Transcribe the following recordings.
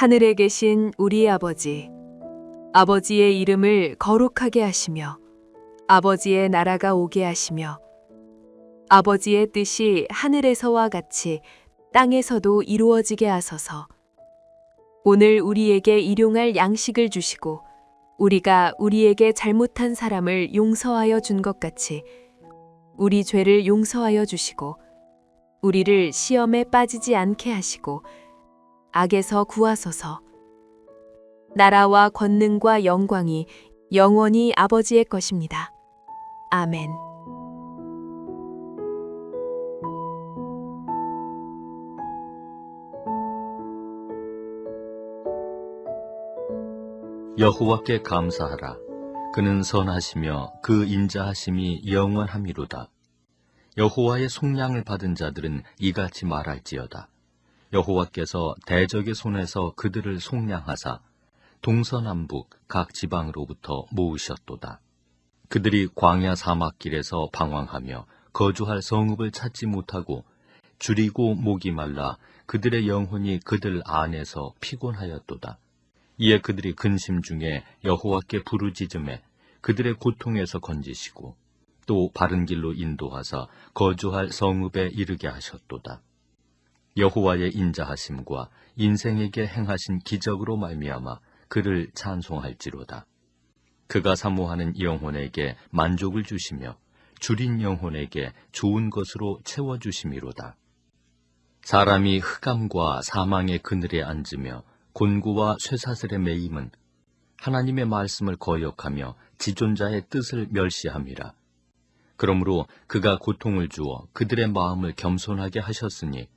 하늘에 계신 우리 아버지, 아버지의 이름을 거룩하게 하시며 아버지의 나라가 오게 하시며 아버지의 뜻이 하늘에서와 같이 땅에서도 이루어지게 하소서. 오늘 우리에게 일용할 양식을 주시고 우리가 우리에게 잘못한 사람을 용서하여 준 것 같이 우리 죄를 용서하여 주시고 우리를 시험에 빠지지 않게 하시고 악에서 구하소서. 나라와 권능과 영광이 영원히 아버지의 것입니다. 아멘. 여호와께 감사하라. 그는 선하시며 그 인자하심이 영원함이로다. 여호와의 속량을 받은 자들은 이같이 말할지어다. 여호와께서 대적의 손에서 그들을 속량하사 동서남북 각 지방으로부터 모으셨도다. 그들이 광야 사막길에서 방황하며 거주할 성읍을 찾지 못하고 줄이고 목이 말라 그들의 영혼이 그들 안에서 피곤하였도다. 이에 그들이 근심 중에 여호와께 부르짖음에 그들의 고통에서 건지시고 또 바른 길로 인도하사 거주할 성읍에 이르게 하셨도다. 여호와의 인자하심과 인생에게 행하신 기적으로 말미암아 그를 찬송할지로다. 그가 사모하는 영혼에게 만족을 주시며 줄인 영혼에게 좋은 것으로 채워주심이로다. 사람이 흑암과 사망의 그늘에 앉으며 곤고와 쇠사슬에 매임은 하나님의 말씀을 거역하며 지존자의 뜻을 멸시함이라. 그러므로 그가 고통을 주어 그들의 마음을 겸손하게 하셨으니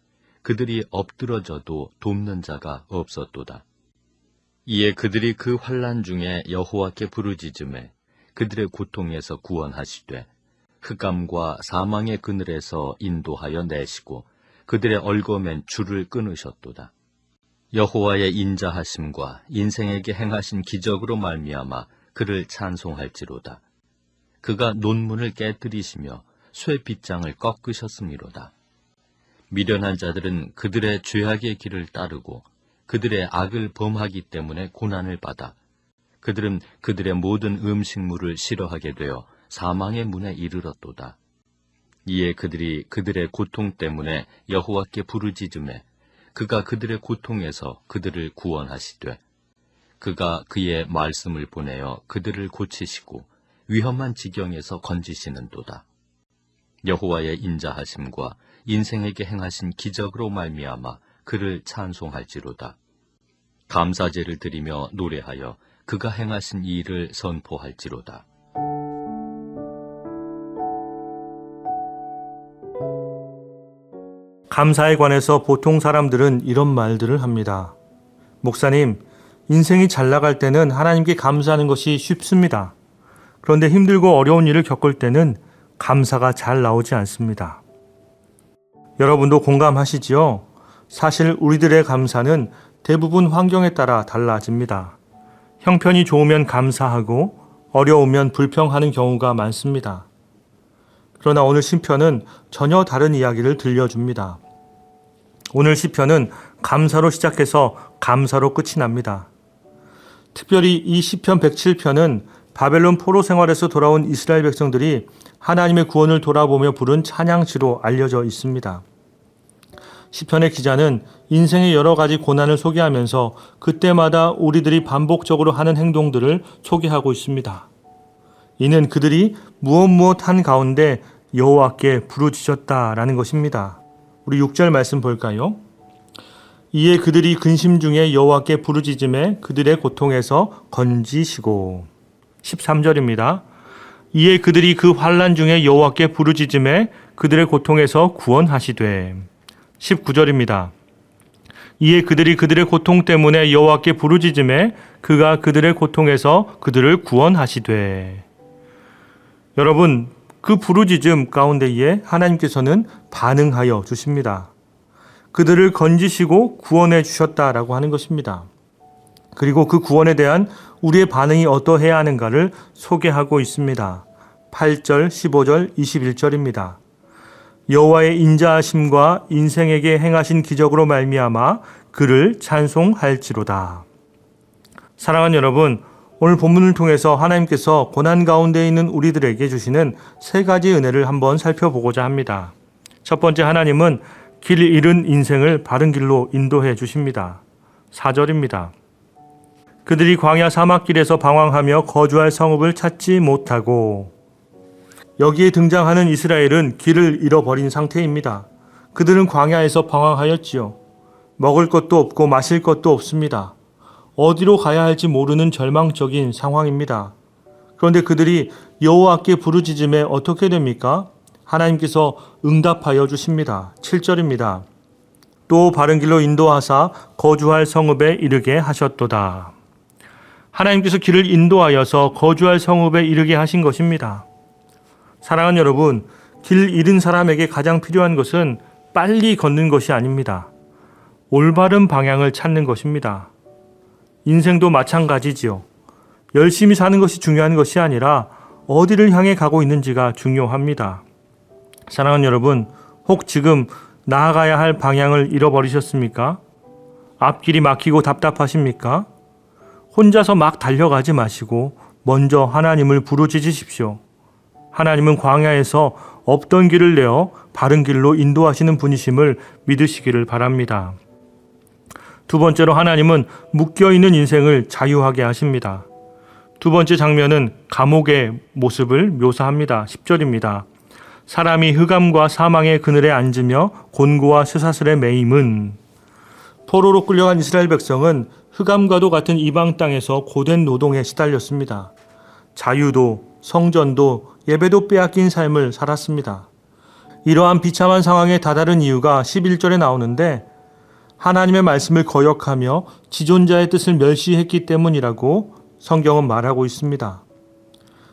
그들이 엎드러져도 돕는 자가 없었도다. 이에 그들이 그 환난 중에 여호와께 부르짖음에 그들의 고통에서 구원하시되 흑암과 사망의 그늘에서 인도하여 내시고 그들의 얽어맨 줄을 끊으셨도다. 여호와의 인자하심과 인생에게 행하신 기적으로 말미암아 그를 찬송할지로다. 그가 논문을 깨뜨리시며 쇠 빗장을 꺾으셨음이로다. 미련한 자들은 그들의 죄악의 길을 따르고 그들의 악을 범하기 때문에 고난을 받아 그들은 그들의 모든 음식물을 싫어하게 되어 사망의 문에 이르렀도다. 이에 그들이 그들의 고통 때문에 여호와께 부르짖음에 그가 그들의 고통에서 그들을 구원하시되 그가 그의 말씀을 보내어 그들을 고치시고 위험한 지경에서 건지시는도다. 여호와의 인자하심과 인생에게 행하신 기적으로 말미암아 그를 찬송할지로다. 감사제를 드리며 노래하여 그가 행하신 일을 선포할지로다. 감사에 관해서 보통 사람들은 이런 말들을 합니다. 목사님, 인생이 잘 나갈 때는 하나님께 감사하는 것이 쉽습니다. 그런데 힘들고 어려운 일을 겪을 때는 감사가 잘 나오지 않습니다. 여러분도 공감하시지요? 사실 우리들의 감사는 대부분 환경에 따라 달라집니다. 형편이 좋으면 감사하고 어려우면 불평하는 경우가 많습니다. 그러나 오늘 시편은 전혀 다른 이야기를 들려줍니다. 오늘 시편은 감사로 시작해서 감사로 끝이 납니다. 특별히 이 시편 107편은 바벨론 포로 생활에서 돌아온 이스라엘 백성들이 하나님의 구원을 돌아보며 부른 찬양시로 알려져 있습니다. 시편의 기자는 인생의 여러 가지 고난을 소개하면서 그때마다 우리들이 반복적으로 하는 행동들을 소개하고 있습니다. 이는 그들이 무엇 한 가운데 여호와께 부르짖었다라는 것입니다. 우리 6절 말씀 볼까요? 이에 그들이 근심 중에 여호와께 부르짖음에 그들의 고통에서 건지시고. 13절입니다. 이에 그들이 그 환난 중에 여호와께 부르짖음에 그들의 고통에서 구원하시되. 19절입니다. 이에 그들이 그들의 고통 때문에 여호와께 부르짖음에 그가 그들의 고통에서 그들을 구원하시되. 여러분, 그 부르짖음 가운데에 하나님께서는 반응하여 주십니다. 그들을 건지시고 구원해 주셨다라고 하는 것입니다. 그리고 그 구원에 대한 우리의 반응이 어떠해야 하는가를 소개하고 있습니다. 8절, 15절, 21절입니다. 여호와의 인자하심과 인생에게 행하신 기적으로 말미암아 그를 찬송할지로다. 사랑하는 여러분, 오늘 본문을 통해서 하나님께서 고난 가운데 있는 우리들에게 주시는 세 가지 은혜를 한번 살펴보고자 합니다. 첫 번째, 하나님은 길 잃은 인생을 바른 길로 인도해 주십니다. 4절입니다. 그들이 광야 사막길에서 방황하며 거주할 성읍을 찾지 못하고. 여기에 등장하는 이스라엘은 길을 잃어버린 상태입니다. 그들은 광야에서 방황하였지요. 먹을 것도 없고 마실 것도 없습니다. 어디로 가야 할지 모르는 절망적인 상황입니다. 그런데 그들이 여호와께 부르짖음에 어떻게 됩니까? 하나님께서 응답하여 주십니다. 7절입니다. 또 바른 길로 인도하사 거주할 성읍에 이르게 하셨도다. 하나님께서 길을 인도하여서 거주할 성읍에 이르게 하신 것입니다. 사랑하는 여러분, 길 잃은 사람에게 가장 필요한 것은 빨리 걷는 것이 아닙니다. 올바른 방향을 찾는 것입니다. 인생도 마찬가지지요. 열심히 사는 것이 중요한 것이 아니라 어디를 향해 가고 있는지가 중요합니다. 사랑하는 여러분, 혹 지금 나아가야 할 방향을 잃어버리셨습니까? 앞길이 막히고 답답하십니까? 혼자서 막 달려가지 마시고 먼저 하나님을 부르짖으십시오. 하나님은 광야에서 없던 길을 내어 바른 길로 인도하시는 분이심을 믿으시기를 바랍니다. 두 번째로, 하나님은 묶여있는 인생을 자유하게 하십니다. 두 번째 장면은 감옥의 모습을 묘사합니다. 10절입니다. 사람이 흑암과 사망의 그늘에 앉으며 곤고와 쇠사슬에 매임은. 포로로 끌려간 이스라엘 백성은 흑암과도 같은 이방 땅에서 고된 노동에 시달렸습니다. 자유도 성전도 예배도 빼앗긴 삶을 살았습니다. 이러한 비참한 상황에 다다른 이유가 11절에 나오는데, 하나님의 말씀을 거역하며 지존자의 뜻을 멸시했기 때문이라고 성경은 말하고 있습니다.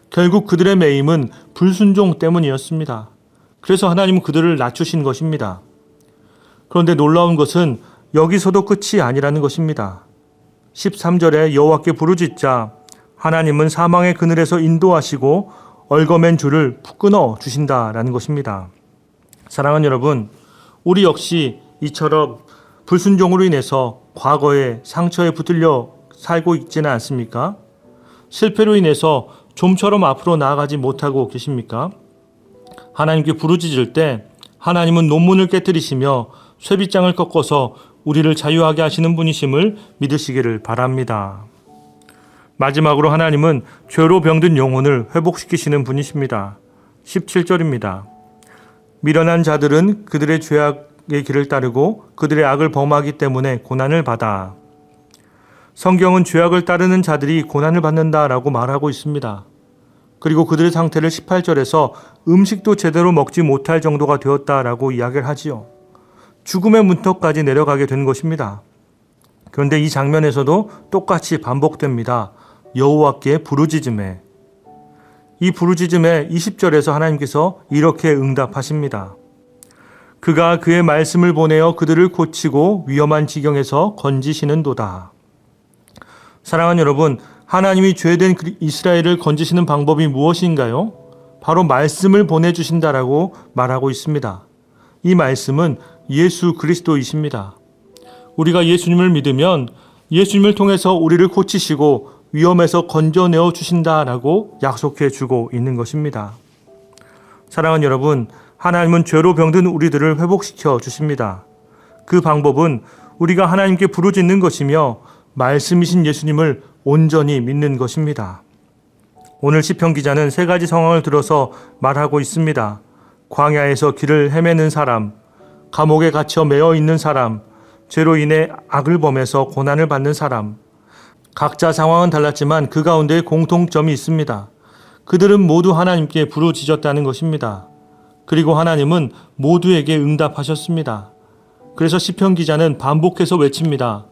결국 그들의 매임은 불순종 때문이었습니다. 그래서 하나님은 그들을 낮추신 것입니다. 그런데 놀라운 것은 여기서도 끝이 아니라는 것입니다. 13절에 여호와께 부르짖자 하나님은 사망의 그늘에서 인도하시고 얽어맨 줄을 푹 끊어 주신다라는 것입니다. 사랑하는 여러분, 우리 역시 이처럼 불순종으로 인해서 과거의 상처에 붙들려 살고 있지는 않습니까? 실패로 인해서 좀처럼 앞으로 나아가지 못하고 계십니까? 하나님께 부르짖을 때 하나님은 논문을 깨뜨리시며 쇠빗장을 꺾어서 우리를 자유하게 하시는 분이심을 믿으시기를 바랍니다. 마지막으로, 하나님은 죄로 병든 영혼을 회복시키시는 분이십니다. 17절입니다. 미련한 자들은 그들의 죄악의 길을 따르고 그들의 악을 범하기 때문에 고난을 받아. 성경은 죄악을 따르는 자들이 고난을 받는다라고 말하고 있습니다. 그리고 그들의 상태를 18절에서 음식도 제대로 먹지 못할 정도가 되었다라고 이야기를 하지요. 죽음의 문턱까지 내려가게 된 것입니다. 그런데 이 장면에서도 똑같이 반복됩니다. 여호와께 부르짖음에. 이 부르짖음에 20절에서 하나님께서 이렇게 응답하십니다. 그가 그의 말씀을 보내어 그들을 고치고 위험한 지경에서 건지시는도다. 사랑하는 여러분, 하나님이 죄된 이스라엘을 건지시는 방법이 무엇인가요? 바로 말씀을 보내주신다라고 말하고 있습니다. 이 말씀은 예수 그리스도이십니다. 우리가 예수님을 믿으면 예수님을 통해서 우리를 고치시고 위험에서 건져내어 주신다라고 약속해 주고 있는 것입니다. 사랑하는 여러분, 하나님은 죄로 병든 우리들을 회복시켜 주십니다. 그 방법은 우리가 하나님께 부르짖는 것이며 말씀이신 예수님을 온전히 믿는 것입니다. 오늘 시편 기자는 세 가지 상황을 들어서 말하고 있습니다. 광야에서 길을 헤매는 사람, 감옥에 갇혀 매어 있는 사람, 죄로 인해 악을 범해서 고난을 받는 사람. 각자 상황은 달랐지만 그 가운데 공통점이 있습니다. 그들은 모두 하나님께 부르짖었다는 것입니다. 그리고 하나님은 모두에게 응답하셨습니다. 그래서 시편 기자는 반복해서 외칩니다.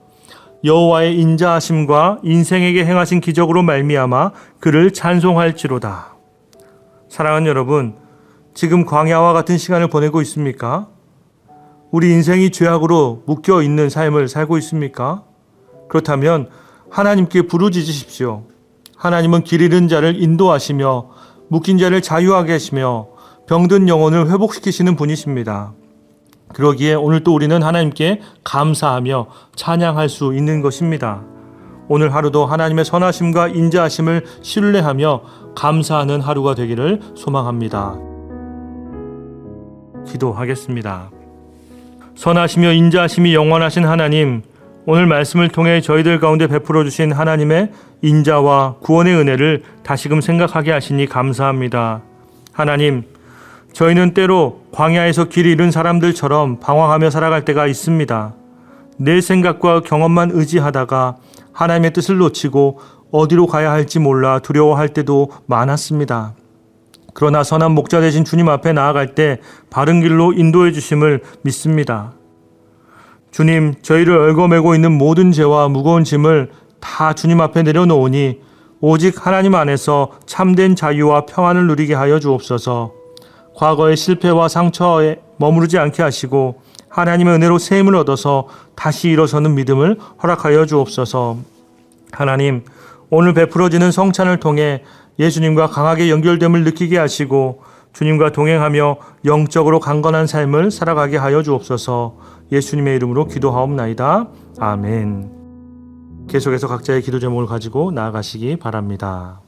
여호와의 인자하심과 인생에게 행하신 기적으로 말미암아 그를 찬송할지로다. 사랑하는 여러분, 지금 광야와 같은 시간을 보내고 있습니까? 우리 인생이 죄악으로 묶여 있는 삶을 살고 있습니까? 그렇다면 하나님께 부르짖으십시오. 하나님은 길 잃은 자를 인도하시며 묶인 자를 자유하게 하시며 병든 영혼을 회복시키시는 분이십니다. 그러기에 오늘 또 우리는 하나님께 감사하며 찬양할 수 있는 것입니다. 오늘 하루도 하나님의 선하심과 인자하심을 신뢰하며 감사하는 하루가 되기를 소망합니다. 기도하겠습니다. 선하시며 인자하심이 영원하신 하나님, 오늘 말씀을 통해 저희들 가운데 베풀어 주신 하나님의 인자와 구원의 은혜를 다시금 생각하게 하시니 감사합니다. 하나님, 저희는 때로 광야에서 길 잃은 사람들처럼 방황하며 살아갈 때가 있습니다. 내 생각과 경험만 의지하다가 하나님의 뜻을 놓치고 어디로 가야 할지 몰라 두려워할 때도 많았습니다. 그러나 선한 목자 되신 주님 앞에 나아갈 때 바른 길로 인도해 주심을 믿습니다. 주님, 저희를 얽어매고 있는 모든 죄와 무거운 짐을 다 주님 앞에 내려놓으니 오직 하나님 안에서 참된 자유와 평안을 누리게 하여 주옵소서. 과거의 실패와 상처에 머무르지 않게 하시고 하나님의 은혜로 새 힘을 얻어서 다시 일어서는 믿음을 허락하여 주옵소서. 하나님, 오늘 베풀어지는 성찬을 통해 예수님과 강하게 연결됨을 느끼게 하시고 주님과 동행하며 영적으로 강건한 삶을 살아가게 하여 주옵소서. 예수님의 이름으로 기도하옵나이다. 아멘. 계속해서 각자의 기도 제목을 가지고 나아가시기 바랍니다.